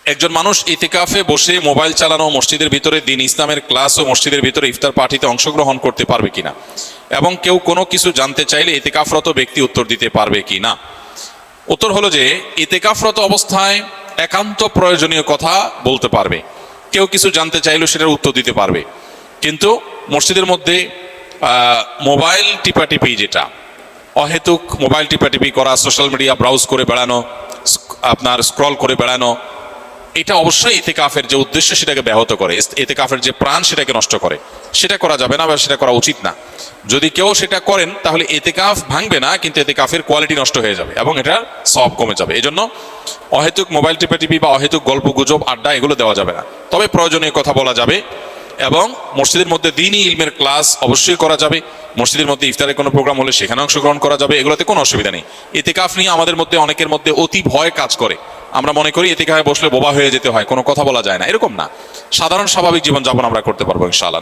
একজন মানুষ ইতিকাফে বসে মোবাইল চালানো, মসজিদের ভিতরে দিন ইসলামের ক্লাস ও মসজিদের ভিতরে ইফতার পার্টিতে অংশগ্রহণ করতে পারবে কিনা, এবং কেউ কোনো কিছু জানতে চাইলে ইতিকাফরত ব্যক্তি উত্তর দিতে পারবে কিনা। উত্তর হলো যে ইতিকাফরত অবস্থায় একান্ত প্রয়োজনীয় কথা বলতে পারবে, কেউ কিছু জানতে চাইলেও সেটার উত্তর দিতে পারবে। কিন্তু মসজিদের মধ্যে মোবাইল টিপাটিপি, যেটা অহেতুক মোবাইল টিপাটিপি করা, সোশ্যাল মিডিয়া ব্রাউজ করে বেড়ানো, আপনার স্ক্রল করে বেড়ানো, এটা অবশ্যই ইতিকাফের যে উদ্দেশ্য সেটাকে ব্যাহত করে, ইতিকাফের যে প্রাণ সেটাকে নষ্ট করে। সেটা করা যাবে না বা সেটা করা উচিত না। যদি কেউ সেটা করেন তাহলে ইতিকাফ ভাঙবে না, কিন্তু ইতিকাফের কোয়ালিটি নষ্ট হয়ে যাবে এবং এটার সওয়াব কমে যাবে। এই জন্য অহেতুক মোবাইল টিপাটিপি বা অহেতুক গল্প গুজব আড্ডা এগুলো দেওয়া যাবে না। তবে প্রয়োজনীয় কথা বলা যাবে, এবং মসজিদের মধ্যে দ্বীনি ইলমের ক্লাস অবশ্যই করা যাবে। মসজিদের মধ্যে ইফতারের কোনো প্রোগ্রাম হলে সেখানে অংশগ্রহণ করা যাবে, এগুলোতে কোনো অসুবিধা নেই। ইতিকাফ নিয়ে আমাদের মধ্যে অনেকের মধ্যে অতি ভয় কাজ করে। আমরা মনে করি ইতিকাফে বসলে বোবা হয়ে যেতে হয়, কোনো কথা বলা যায় না। এরকম না, সাধারণ স্বাভাবিক জীবনযাপন আমরা করতে পারবো ইনশাআল্লাহ।